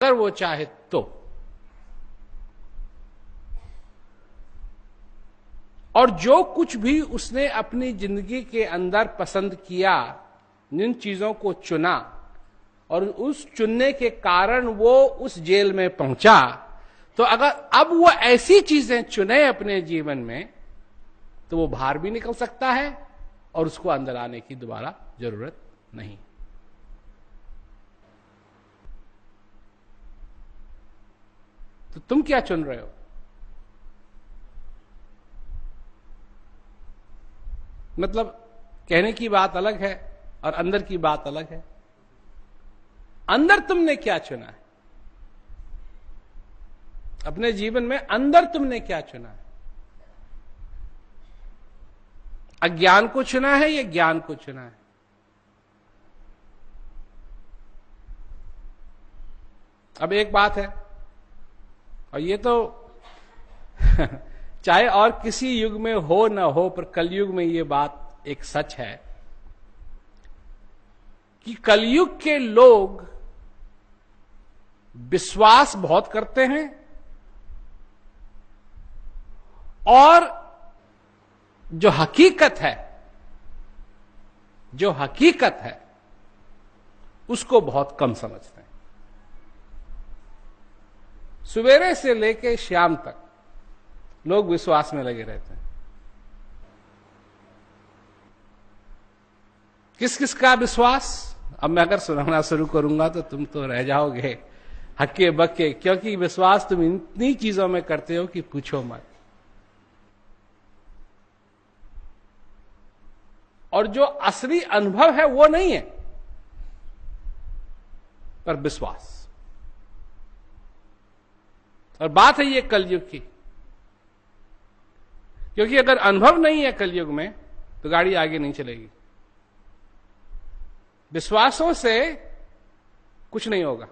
अगर वो चाहे तो। और जो कुछ भी उसने अपनी जिंदगी के अंदर पसंद किया, जिन चीजों को चुना, और उस चुनने के कारण वो उस जेल में पहुंचा, तो अगर अब वो ऐसी चीजें चुने अपने जीवन में, तो वो बाहर भी निकल सकता है और उसको अंदर आने की दोबारा जरूरत नहीं। तो तुम क्या चुन रहे हो? मतलब कहने की बात अलग है और अंदर की बात अलग है। अंदर तुमने क्या चुना है? अपने जीवन में अंदर तुमने क्या चुना है? अज्ञान को चुना है या ज्ञान को चुना है? अब एक बात है, और ये तो चाहे और किसी युग में हो ना हो, पर कलयुग में ये बात एक सच है कि कलयुग के लोग विश्वास बहुत करते हैं और जो हकीकत है उसको बहुत कम समझते हैं। सवेरे से लेकर शाम तक लोग विश्वास में लगे रहते हैं। किस किस का विश्वास? अब मैं अगर सुनाना शुरू करूंगा तो तुम तो रह जाओगे हक्के बक्के, क्योंकि विश्वास तुम इतनी चीजों में करते हो कि पूछो मत। और जो असली अनुभव है वो नहीं है, पर विश्वास। और बात है ये कलयुग की, क्योंकि अगर अनुभव नहीं है कलयुग में तो गाड़ी आगे नहीं चलेगी। विश्वासों से कुछ नहीं होगा।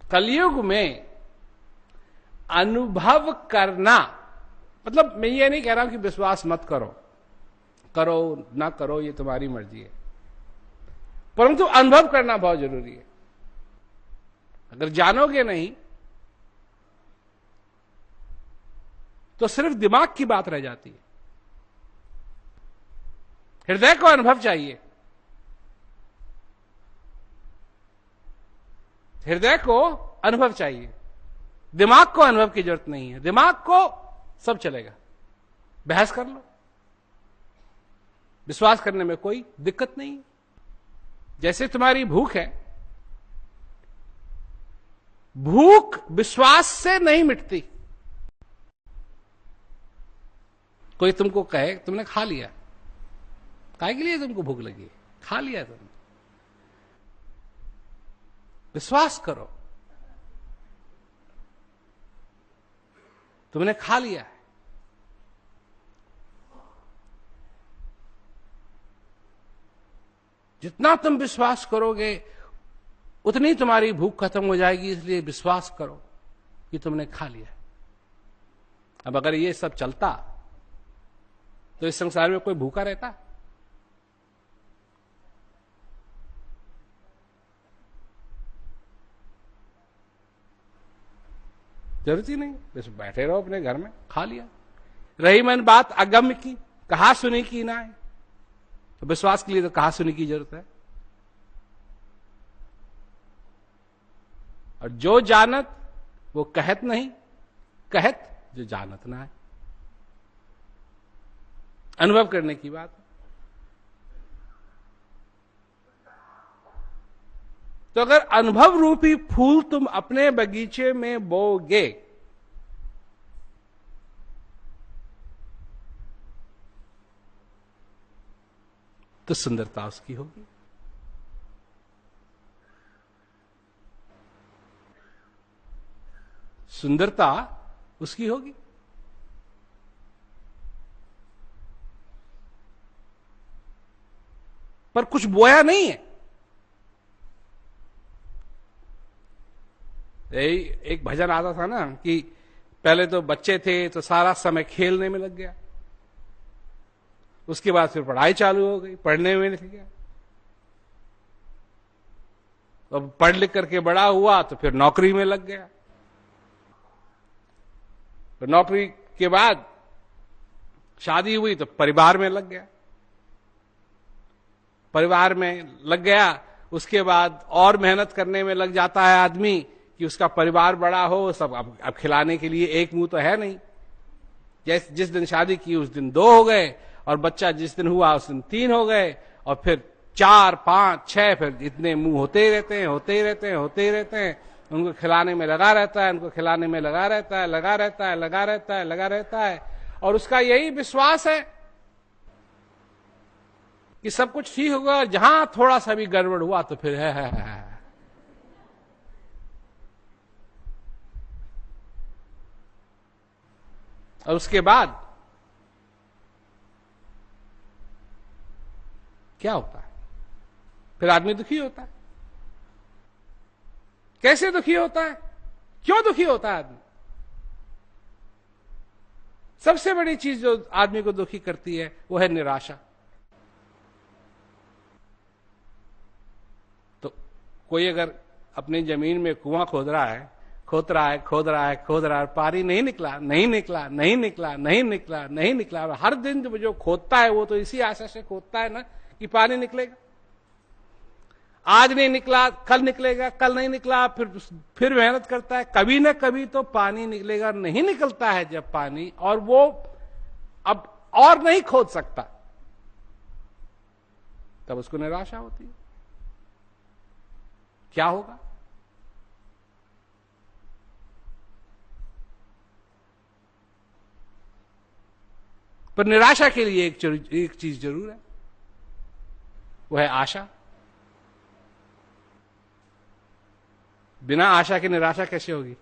कलयुग में अनुभव करना, मतलब मैं ये नहीं कह रहा हूं कि विश्वास मत करो, करो ना करो ये तुम्हारी मर्जी है, परंतु अनुभव करना बहुत जरूरी है। अगर जानोगे नहीं तो सिर्फ दिमाग की बात रह जाती है। हृदय को अनुभव चाहिए, हृदय को अनुभव चाहिए, दिमाग को अनुभव की जरूरत नहीं है। दिमाग को सब चलेगा, बहस कर लो, विश्वास करने में कोई दिक्कत नहीं। जैसे तुम्हारी भूख है, भूख विश्वास से नहीं मिटती। कोई तुमको कहे तुमने खा लिया, काहे के लिए तुमको भूख लगी? खा लिया तुमने, विश्वास करो तुमने खा लिया है। जितना तुम विश्वास करोगे उतनी तुम्हारी भूख खत्म हो जाएगी, इसलिए विश्वास करो कि तुमने खा लिया। अब अगर ये सब चलता तो इस संसार में कोई भूखा रहता? जरूरत ही नहीं, बस बैठे रहो अपने घर में, खा लिया। रही मन बात अगम्य की, कहा सुनी की ना है, तो विश्वास के लिए तो कहा सुनी की जरूरत है। और जो जानत वो कहत नहीं, कहत जो जानत ना है। अनुभव करने की बात। तो अगर अनुभव रूपी फूल तुम अपने बगीचे में बोगे तो सुंदरता उसकी होगी। सुंदरता उसकी होगी। पर कुछ बोया नहीं है। एक भजन आता था ना कि पहले तो बच्चे थे तो सारा समय खेलने में लग गया, उसके बाद फिर पढ़ाई चालू हो गई, पढ़ने में लग गया, अब पढ़ लिख करके बड़ा हुआ तो फिर नौकरी में लग गया, तो नौकरी के बाद शादी हुई तो परिवार में लग गया, परिवार में लग गया, उसके बाद और मेहनत करने में लग जाता है आदमी कि उसका परिवार बड़ा हो, सब अब खिलाने के लिए एक मुंह तो है नहीं। जिस दिन शादी की उस दिन 2 हो गए, और बच्चा जिस दिन हुआ उस दिन 3 हो गए, और फिर 4, 5, 6, फिर इतने मुंह होते ही रहते हैं, होते ही रहते हैं, होते ही रहते हैं। उनको खिलाने में लगा रहता है, उनको खिलाने में लगा रहता है, लगा रहता है, लगा रहता है, लगा रहता है, और उसका यही विश्वास है कि सब कुछ ठीक होगा, और जहां थोड़ा सा भी गड़बड़ हुआ तो फिर है। और उसके बाद क्या होता है? फिर आदमी दुखी होता है। कैसे दुखी होता है? क्यों दुखी होता है आदमी? सबसे बड़ी चीज जो आदमी को दुखी करती है वो है निराशा। तो कोई अगर अपनी जमीन में कुआं खोद रहा है, खोद रहा है, खोद रहा है, खोद रहा है, पानी नहीं निकला, नहीं निकला, नहीं निकला, नहीं निकला, नहीं निकला, और हर दिन जो खोदता है वो तो इसी आशा से खोदता है ना कि पानी निकलेगा। आज नहीं निकला, कल निकलेगा, कल नहीं निकला, फिर मेहनत करता है, कभी ना कभी तो पानी निकलेगा। नहीं निकलता है जब पानी, और वो अब और नहीं खोद सकता, तब उसको निराशा होती है। क्या होगा? पर निराशा के लिए एक चीज जरूर है, वो है आशा। बिना आशा के निराशा कैसे होगी?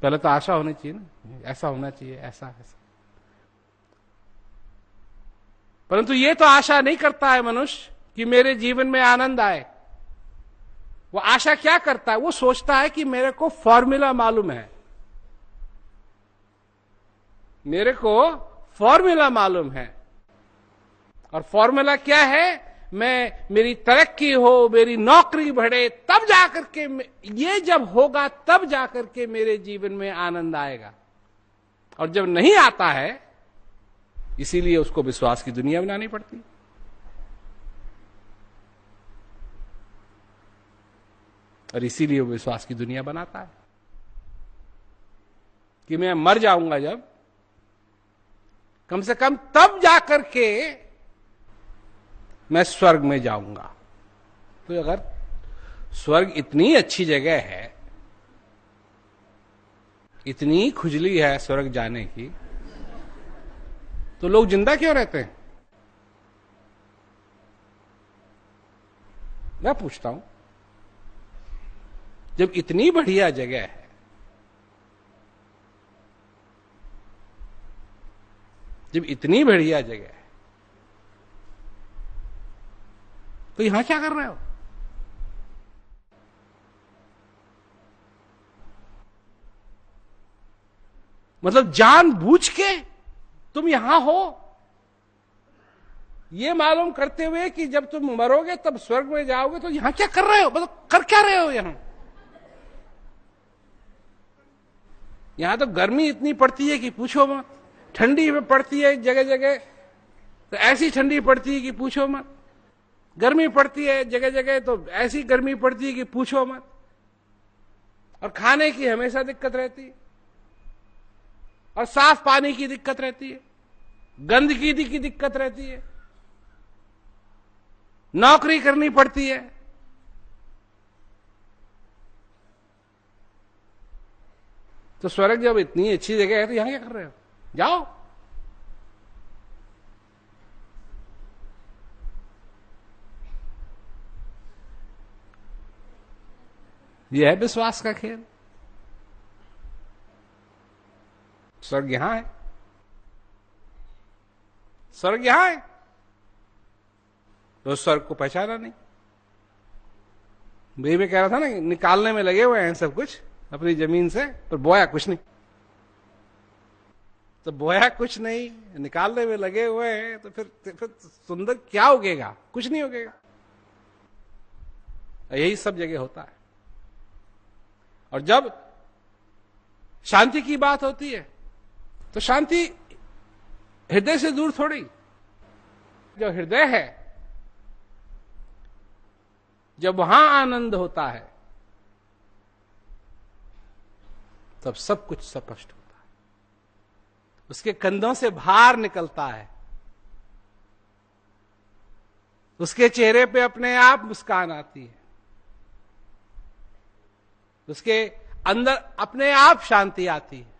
पहले तो आशा होनी चाहिए ना, ऐसा होना चाहिए, ऐसा ऐसा। परंतु ये तो आशा नहीं करता है मनुष्य कि मेरे जीवन में आनंद आए। वो आशा क्या करता है? वो सोचता है कि मेरे को फॉर्मूला मालूम है, मेरे को फॉर्मूला मालूम है। और फॉर्मूला क्या है? मेरी तरक्की हो, मेरी नौकरी बढ़े, तब जाकर के, ये जब होगा तब जाकर के मेरे जीवन में आनंद आएगा। और जब नहीं आता है, इसीलिए उसको विश्वास की दुनिया बनानी पड़ती। और इसीलिए वो विश्वास की दुनिया बनाता है कि मैं मर जाऊंगा जब, कम से कम तब जाकर के मैं स्वर्ग में जाऊंगा। तो अगर स्वर्ग इतनी अच्छी जगह है, इतनी खुजली है स्वर्ग जाने की, तो लोग जिंदा क्यों रहते हैं? मैं पूछता हूं, जब इतनी बढ़िया जगह है, जब इतनी बढ़िया जगह है, तो यहां क्या कर रहे हो? मतलब जानबूझ के तुम यहां हो, ये मालूम करते हुए कि जब तुम मरोगे तब स्वर्ग में जाओगे, तो यहां क्या कर रहे हो? मतलब कर क्या रहे हो यहां? यहां तो गर्मी इतनी पड़ती है कि पूछो मत, ठंडी में पड़ती है जगह जगह, तो ऐसी ठंडी पड़ती है कि पूछो मत, गर्मी पड़ती है जगह जगह तो ऐसी गर्मी पड़ती है कि पूछो मत, और खाने की हमेशा दिक्कत रहती है, और साफ पानी की दिक्कत रहती है, गंदगी की दिक्कत रहती है, नौकरी करनी पड़ती है। तो स्वर्ग जब इतनी अच्छी जगह है तो यहां क्या कर रहे हो? जाओ। यह है विश्वास का खेल। स्वर्ग यहां है, स्वर्ग यहां है, तो स्वर्ग को पहचाना नहीं। भाई मैं कह रहा था ना, निकालने में लगे हुए हैं सब कुछ अपनी जमीन से, पर बोया कुछ नहीं। तो बोया कुछ नहीं, निकालने में लगे हुए हैं, तो फिर सुंदर क्या उगेगा? कुछ नहीं उगेगा। यही सब जगह होता है। और जब शांति की बात होती है तो शांति हृदय से दूर थोड़ी। जो हृदय है, जब वहां आनंद होता है तब सब कुछ स्पष्ट होता है। उसके कंधों से भार निकलता है, उसके चेहरे पे अपने आप मुस्कान आती है, उसके अंदर अपने आप शांति आती है,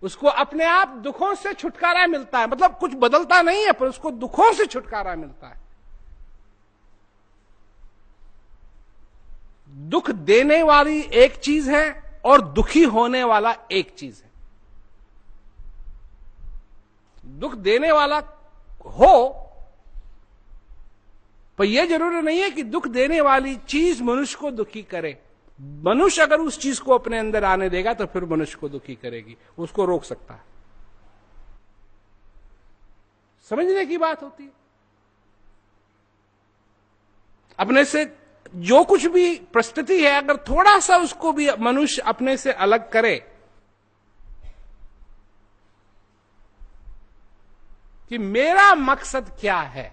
उसको अपने आप दुखों से छुटकारा मिलता है। मतलब कुछ बदलता नहीं है, पर उसको दुखों से छुटकारा मिलता है। दुख देने वाली एक चीज है और दुखी होने वाला एक चीज है। दुख देने वाला हो, पर यह जरूरी नहीं है कि दुख देने वाली चीज मनुष्य को दुखी करे। मनुष्य अगर उस चीज को अपने अंदर आने देगा तो फिर मनुष्य को दुखी करेगी, उसको रोक सकता है। समझने की बात होती है। अपने से जो कुछ भी परिस्थिति है, अगर थोड़ा सा उसको भी मनुष्य अपने से अलग करे कि मेरा मकसद क्या है,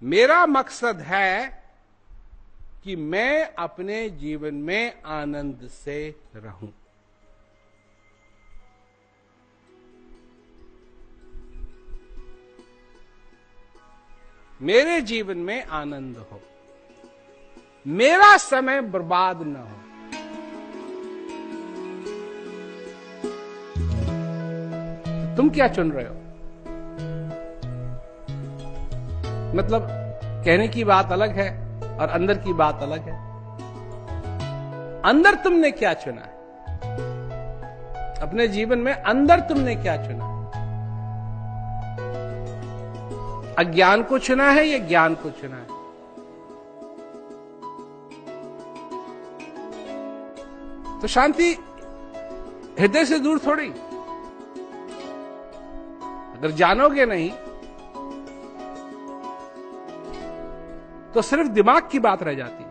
मेरा मकसद है कि मैं अपने जीवन में आनंद से रहूं। मेरे जीवन में आनंद हो, मेरा समय बर्बाद न हो। तो तुम क्या चुन रहे हो? मतलब कहने की बात अलग है और अंदर की बात अलग है। अंदर तुमने क्या चुना है? अपने जीवन में अंदर तुमने क्या चुना है? अज्ञान को चुना है या ज्ञान को चुना है? तो शांति हृदय से दूर थोड़ी। अगर जानोगे नहीं तो सिर्फ दिमाग की बात रह जाती है।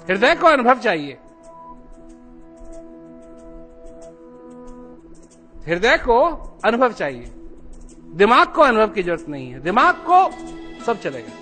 हृदय को अनुभव चाहिए। हृदय को अनुभव चाहिए, दिमाग को अनुभव की जरूरत नहीं है। दिमाग को सब चलेगा।